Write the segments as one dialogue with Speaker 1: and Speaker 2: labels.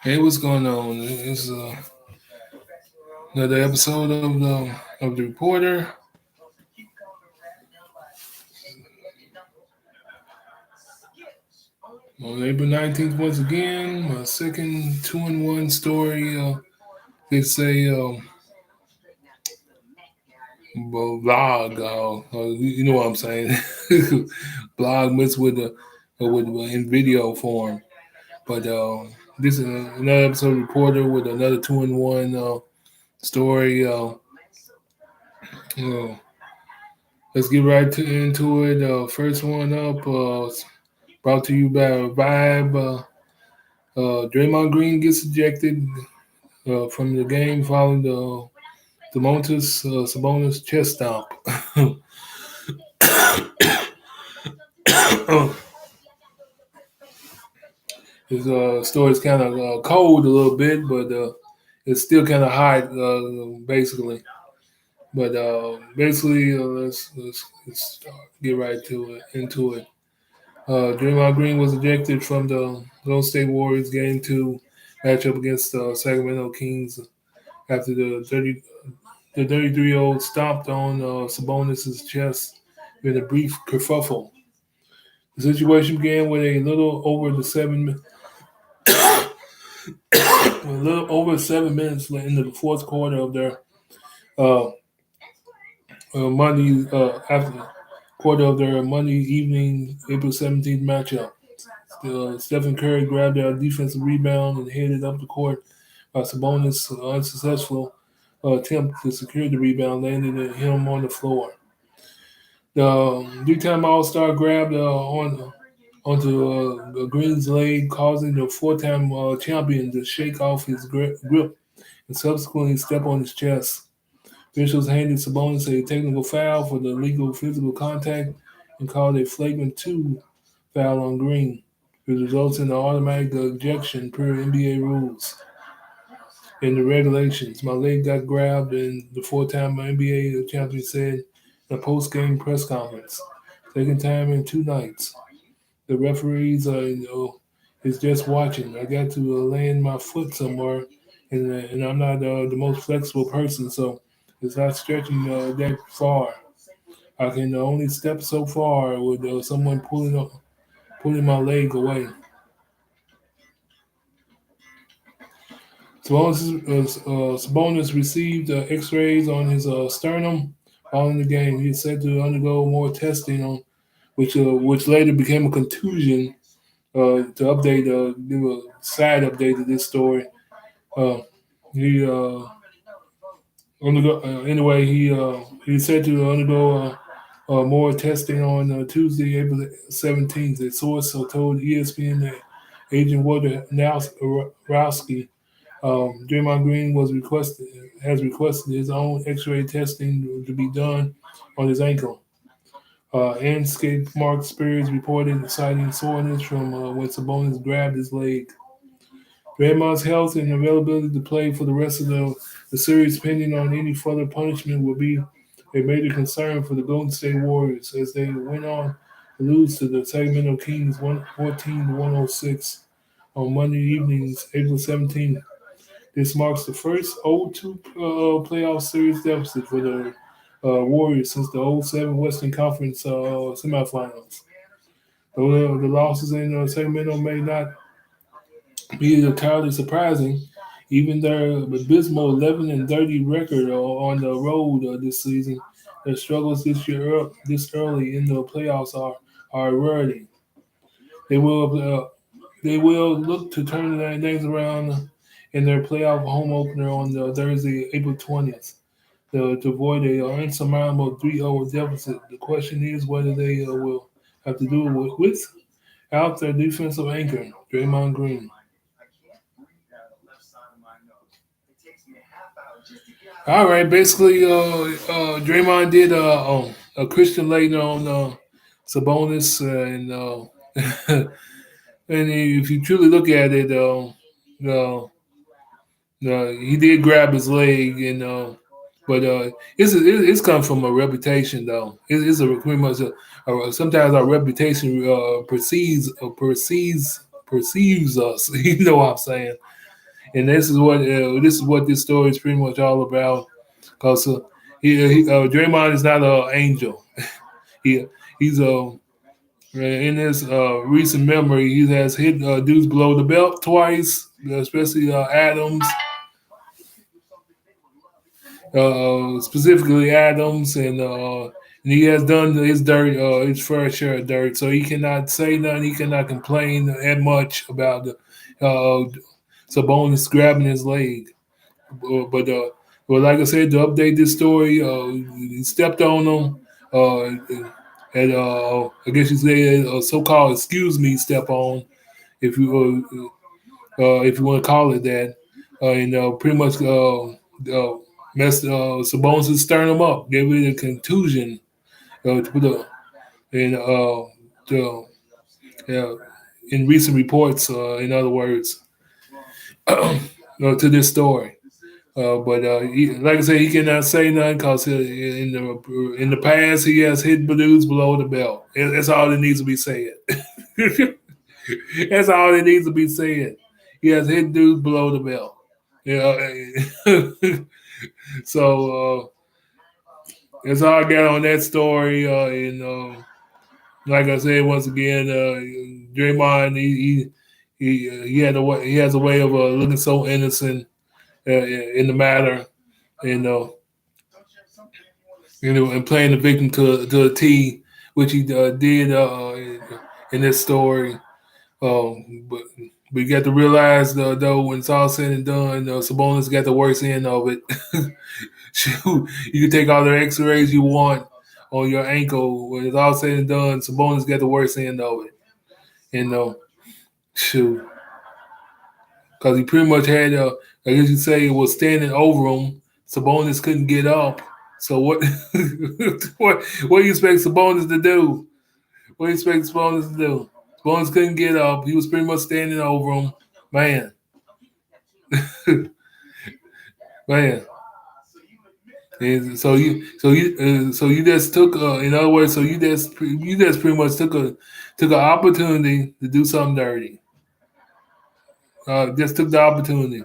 Speaker 1: Hey, what's going on? It's another episode of the Reporter. On April 19th, once again, my second two-in-one story. It's a vlog. You know what I'm saying? Blog mixed with in video form. But this is another episode of Reporter with another two-in-one story. Uh, let's get right into it. First one up, brought to you by Vibe. Draymond Green gets ejected from the game following the Montes Sabonis chest stomp. His story's kind of cold a little bit, but it's still kind of hot, basically. But basically, let's get right to it into it. Draymond Green was ejected from the Golden State Warriors game two matchup against the Sacramento Kings after the 33-year-old stomped on Sabonis' chest in a brief kerfuffle. The situation began with a little over 7 minutes into the fourth quarter of their uh, Monday after quarter of their Monday evening April 17th matchup. Stephen Curry grabbed a defensive rebound and headed up the court. Sabonis' unsuccessful attempt to secure the rebound landed him on the floor. The three-time All-Star grabbed onto Green's leg, causing the four-time champion to shake off his grip and subsequently step on his chest. Officials handed Sabonis a technical foul for the illegal physical contact and called a flagrant 2 foul on Green, which results in an automatic ejection per NBA rules. In the regulations, my leg got grabbed, and the four-time NBA champion said in a post-game press conference, second time in 2 nights. The referees is just watching. I got to land my foot somewhere, and I'm not the most flexible person, so it's not stretching that far. I can only step so far with someone pulling my leg away. Sabonis received X-rays on his sternum following the game. He is said to undergo more testing on which later became a contusion. To update, give a side update to this story. Uh, he undergo anyway. He's said to undergo more testing on Tuesday, April 17th. A source told ESPN that Agent Wojnarowski, Draymond Green has requested his own X-ray testing to be done on his ankle. Anscape Mark Spears reported citing soreness from when Sabonis grabbed his leg. Draymond's health and availability to play for the rest of the series, pending on any further punishment, will be a major concern for the Golden State Warriors as they went on to lose to the Sacramento Kings 114 to 106 on Monday evenings, April 17th. This marks the first 0-2 playoff series deficit for the Warriors since the 07 Western Conference semifinals. Though the losses in Sacramento may not be entirely surprising, even their abysmal 11-30 record on the road this season, their struggles this early in the playoffs are a rarity. They will look to turn things around in their playoff home opener on Thursday, April 20th. To avoid a insurmountable 3-0 deficit. The question is whether they will have to do it without their defensive anchor, Draymond Green. All right, basically, Draymond did a Christian later on Sabonis, and and if you truly look at it, he did grab his leg, and but it's come from a reputation though. It's a pretty much sometimes our reputation precedes perceives us. You know what I'm saying? And this is what this story is pretty much all about. Cause Draymond is not an angel. He he's in his recent memory, he has hit dudes below the belt twice, especially Adams, specifically Adams, and he has done his dirt, his fair share of dirt. So he cannot say nothing. He cannot complain that much about Sabonis grabbing his leg. But well, like I said, to update this story, he stepped on him. And I guess you say a so-called "excuse me" step on, if if you want to call it that, and pretty much messed Sabonis' sternum up, gave it a contusion. To put a in the, uh, in recent reports, in other words, to this story. But like I said, he cannot say nothing because in the past he has hit dudes below the belt. That's all that needs to be said. That's all that needs to be said. He has hit dudes below the belt. Yeah. So that's all I got on that story. And like I said, once again, Draymond, he had a way, he has a way of looking so innocent in the matter, and and playing the victim to a T, which he did in this story. But we got to realize though, when it's all said and done, Sabonis got the worst end of it. Shoot, you can take all the X-rays you want on your ankle. When it's all said and done, Sabonis got the worst end of it. And shoot, because he pretty much had, I guess you say, it was standing over him. Sabonis couldn't get up. So what? what do you expect Sabonis to do? What do you expect Sabonis to do? Sabonis couldn't get up. He was pretty much standing over him. Man, man. And so you just took, in other words, so you just pretty much took an opportunity to do something dirty. Just took the opportunity.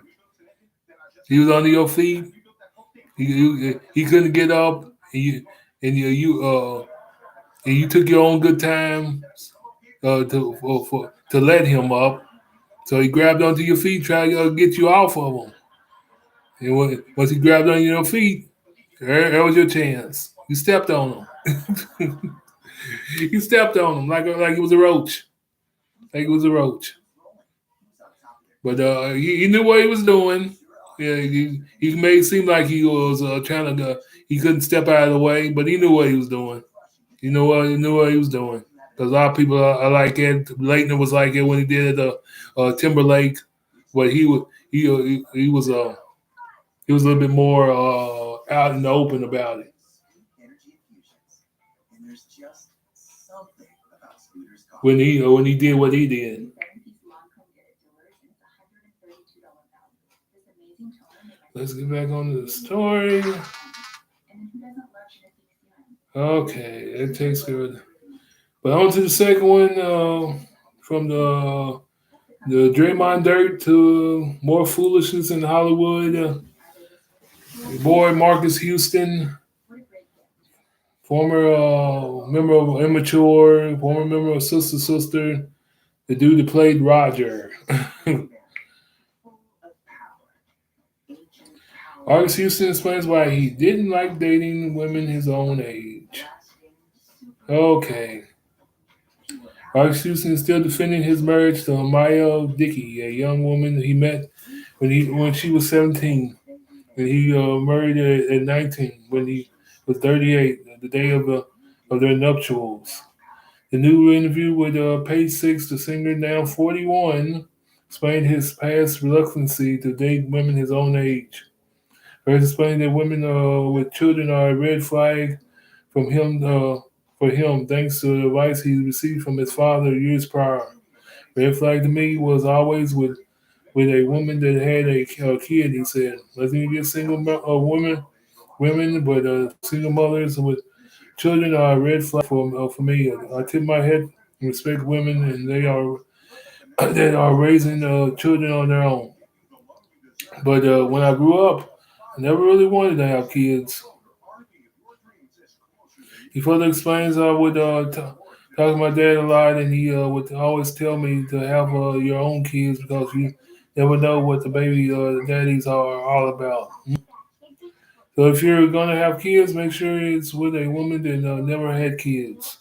Speaker 1: He was under your feet. He couldn't get up, and you took your own good time to let him up. So he grabbed onto your feet, tried to get you off of him. And once he grabbed on your feet, there was your chance. You stepped on him. You stepped on him like it was a roach. Like it was a roach. But he knew what he was doing. Yeah, he made it seem like he was trying to go. He couldn't step out of the way, but he knew what he was doing. He knew what he was doing. Because a lot of people are like it. Leitner was like it when he did it Timberlake, but he was a little bit more out in the open about it. When he did what he did. Let's get back on to the story. Okay, it takes good. But on to the second one, from the Draymond Dirt to more foolishness in Hollywood. Your boy Marcus Houston, former member of Immature, former member of Sister Sister, the dude that played Roger. Marcus Houston explains why he didn't like dating women his own age. Okay. Marcus Houston is still defending his marriage to Maya Dickey, a young woman he met when she was 17. And he married her at 19 when he was 38, the day of their nuptials. The new interview with Page Six, the singer, now 41, explained his past reluctancy to date women his own age. First explained that women with children are a red flag from him for him, thanks to the advice he received from his father years prior. Red flag to me was always with a woman that had a kid. He said, "Nothing against single women, but single mothers with children are a red flag for me. I tip my head and respect women, and they are that are raising children on their own. But when I grew up, I never really wanted to have kids. He further explains I would talk to my dad a lot, and he would always tell me to have your own kids because you never know what the baby daddies are all about. So if you're gonna have kids, make sure it's with a woman that never had kids.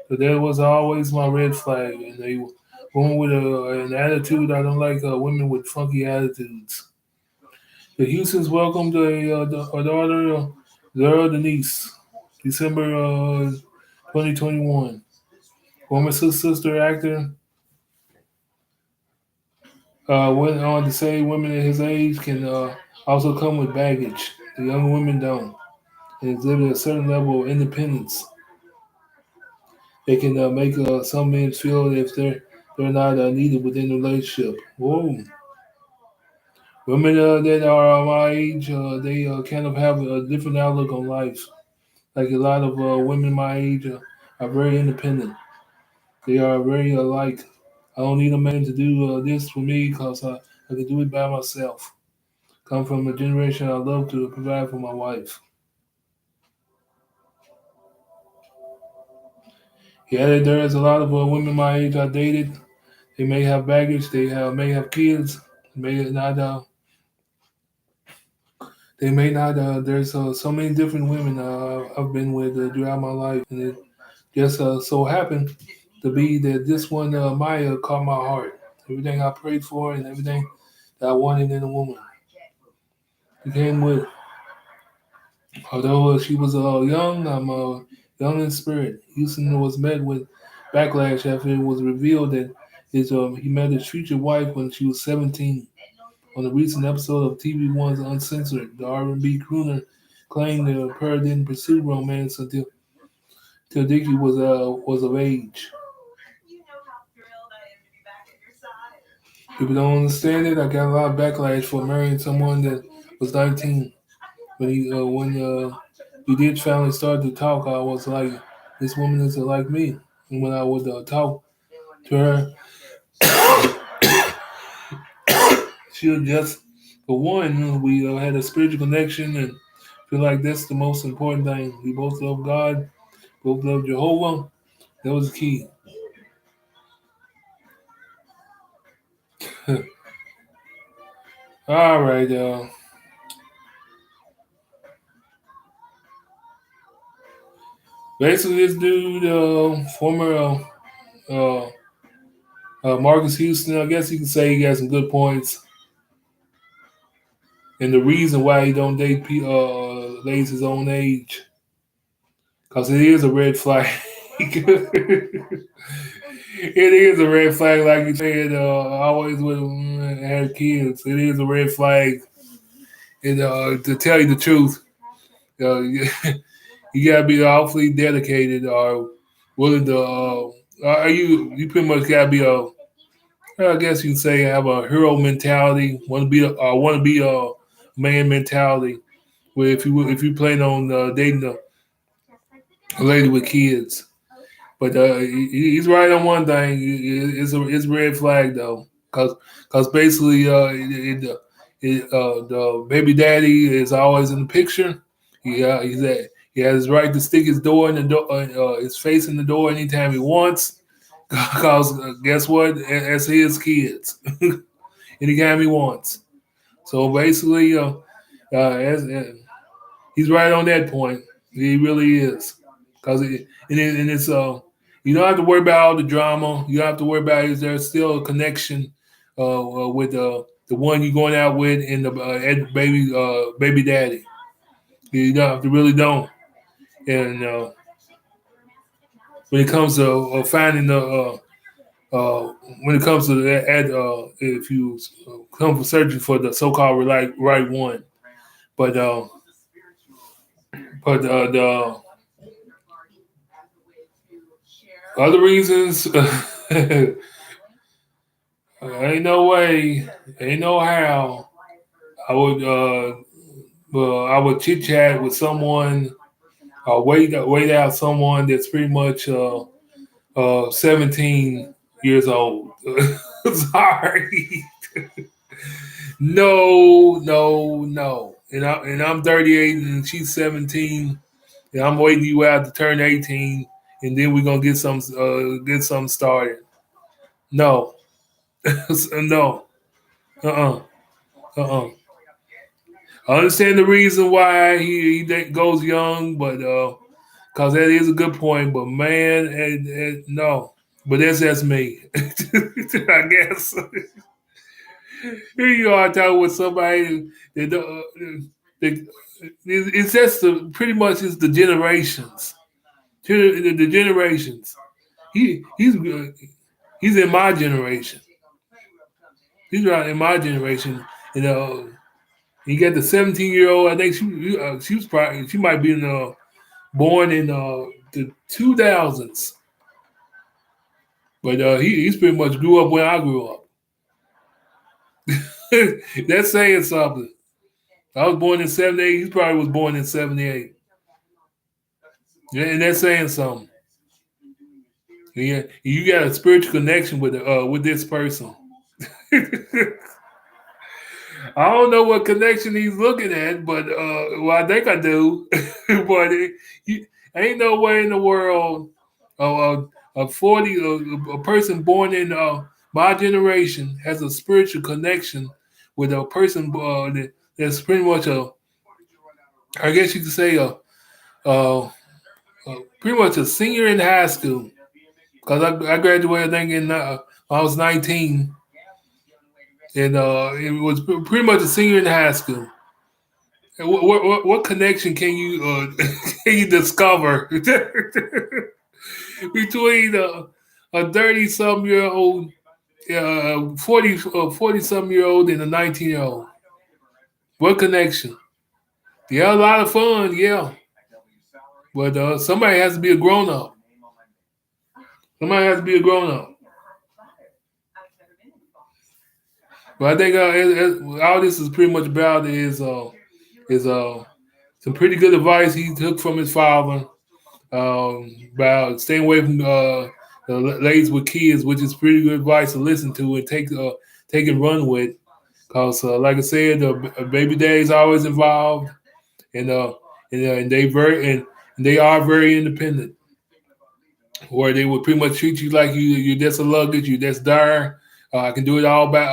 Speaker 1: So that was always my red flag. And a woman with an attitude, I don't like women with funky attitudes. The Houston's welcomed a daughter, Zara Denise, December 2021. Former sister actor went on to say women at his age can also come with baggage. The young women don't, and exhibit a certain level of independence. They can make some men feel if they're not needed within the relationship. Whoa. Women that are my age, they kind of have a different outlook on life. Like a lot of women my age are very independent. They are very alike. I don't need a man to do this for me because I can do it by myself. Come from a generation I love to provide for my wife. Yeah, there is a lot of women my age I dated. They may have baggage. May have kids. May not. They may not. There's so many different women I've been with throughout my life, and it just so happened to be that this one, Maya, caught my heart. Everything I prayed for and everything that I wanted in a woman. She came with. Although she was young, I'm young in spirit. Houston was met with backlash after it was revealed that he met his future wife when she was 17. On a recent episode of TV One's Uncensored, the R&B crooner claimed the pair didn't pursue romance until Dickie was of age. People don't understand it. I got a lot of backlash for marrying someone that was 19. When we did finally start to talk, I was like, this woman is like me. And when I would talk to her, she would just, for one, we had a spiritual connection and feel like that's the most important thing. We both love God, both love Jehovah. That was the key. All right. Basically, this dude, former uh, Marcus Houston, I guess you can say he got some good points. And the reason why he don't date ladies his own age, because it is a red flag. It is a red flag, like you said. Always with have kids. It is a red flag. And to tell you the truth, you, you gotta be awfully dedicated or willing to. You pretty much gotta be I guess you can say have a hero mentality. Want to be a man mentality. Where if you plan on dating a lady with kids. But he's right on one thing. It's a red flag though, cause basically the baby daddy is always in the picture. He has his right to stick his door in the door, his face in the door anytime he wants. Cause guess what? That's his kids, anytime he wants. So basically, he's right on that point. He really is, cause it's you don't have to worry about all the drama. You don't have to worry about is there still a connection with the one you're going out with and the baby daddy. You don't have to really don't. And when it comes to finding the when it comes to if you come for searching for the so-called right one, but the other reasons, ain't no way, ain't no how I would I would chit chat with someone wait out someone that's pretty much 17 years old. Sorry. No, no, no. And I'm 38 and she's 17. And I'm waiting you out to turn 18, and then we're gonna get some started. No, no, uh, I understand the reason why he goes young, but because that is a good point. But man, no. But that's me. I guess. Here you are talking with somebody that it's just pretty much it's the generations. The generations. He's in my generation. He's right in my generation. You know, you got the 17-year-old. I think she was probably she might be born in the 2000s, but he's pretty much grew up where I grew up. That's saying something. I was born in '78. He probably was born in '78. Yeah, and that's saying something. Yeah, you got a spiritual connection with this person. I don't know what connection he's looking at, but well, I think I do. But ain't no way in the world a 40 a person born in my generation has a spiritual connection with a person that's pretty much I guess you could say uh, pretty much a senior in high school. Because I graduated, I think, I was 19, and it was pretty much a senior in high school. What connection can you can you discover between a 30-some-year-old, 40-some-year-old, and a 19-year-old? What connection? Yeah, a lot of fun, yeah. But somebody has to be a grown up. Somebody has to be a grown up. But I think all this is pretty much about is some pretty good advice he took from his father about staying away from the ladies with kids, which is pretty good advice to listen to and take and run with. Cause like I said, the baby daddy's always involved, and and they are very independent, where they would pretty much treat you like you're just a luggage, you just there. I can do it all by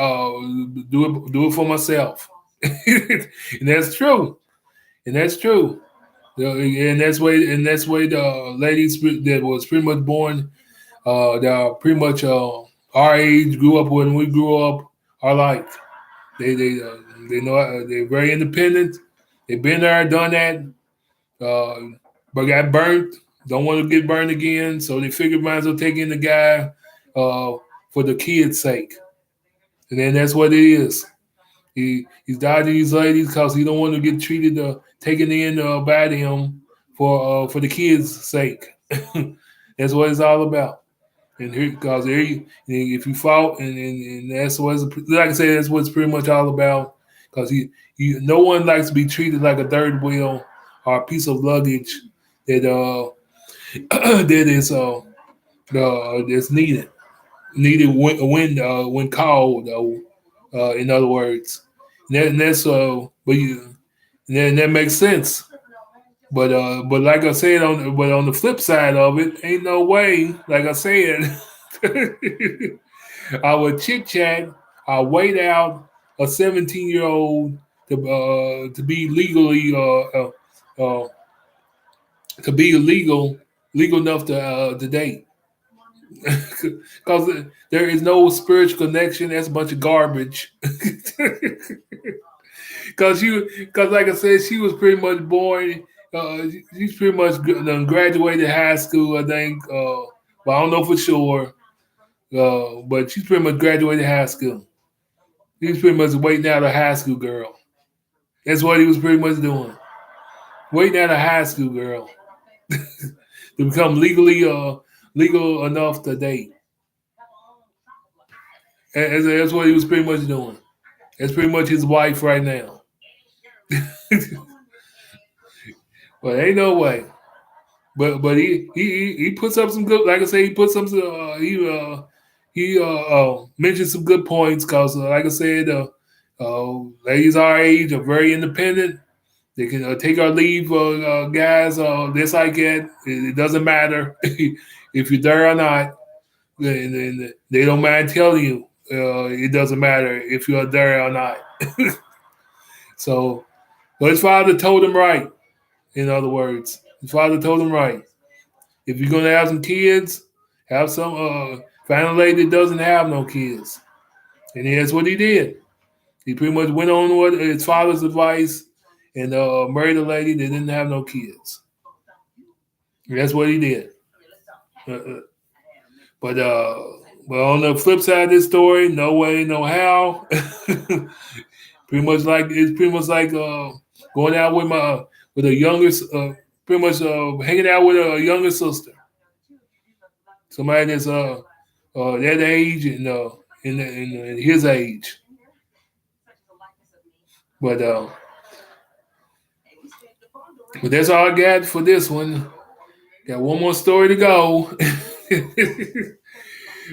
Speaker 1: do it for myself, and that's true, and that's true. And that's way the ladies that was pretty much born, that are pretty much our age, grew up when we grew up, are like they know they're very independent. They've been there, done that, but got burnt. Don't want to get burned again, so they figured might as well take in the guy for the kids' sake, and then that's what it is. He's dodging these ladies because he don't want to get treated taken in by them for the kids' sake. That's what it's all about. And here, because if you fought, and that's what like I said, that's what it's pretty much all about. Because no one likes to be treated like a third wheel or a piece of luggage that that is that's needed when called. In other words, and that's but you, and then that makes sense. But like I said, on the flip side of it, ain't no way. Like I said, I would chit chat. I wait out a 17-year-old to be legally to be legal enough to date. Because there is no spiritual connection. That's a bunch of garbage. Because like I said, she was pretty much born. She's pretty much done graduated high school, I think. But I don't know for sure. But she's pretty much graduated high school. He was pretty much waiting out a high school girl. That's what he was pretty much doing. Waiting out a high school girl to become legal enough to date. That's what he was pretty much doing. That's pretty much his wife right now. But ain't no way. But he puts up some good. Like I say, he puts some. he mentioned some good points because, like I said, ladies our age are very independent. They can take or leave guys just like that. It doesn't matter if you're there or not. And they don't mind telling you. It doesn't matter if you're there or not. So, but his father told him right. In other words, his father told him right. If you're gonna have some kids, have some. Find a lady that doesn't have no kids, and that's what he did. He pretty much went on with his father's advice and married a lady that didn't have no kids. And that's what he did. Uh, uh, but on the flip side of this story, no way, no how. Pretty much like going out with a younger, pretty much hanging out with a younger sister, somebody that's that age and in his age. But that's all I got for this one. Got one more story to go.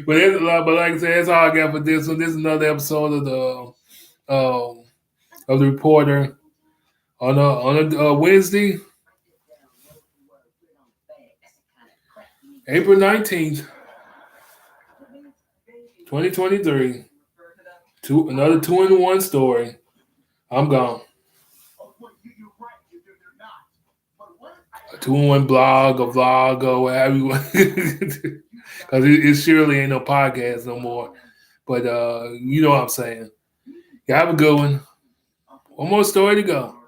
Speaker 1: But like I said, that's all I got for this one. This is another episode of the reporter on a Wednesday, April 19th, 2023. Another 2-in-1 story. I'm gone. A 2-in-1 blog, a vlog, or whatever you want. Because it surely ain't no podcast no more. But you know what I'm saying. You have a good one. One more story to go.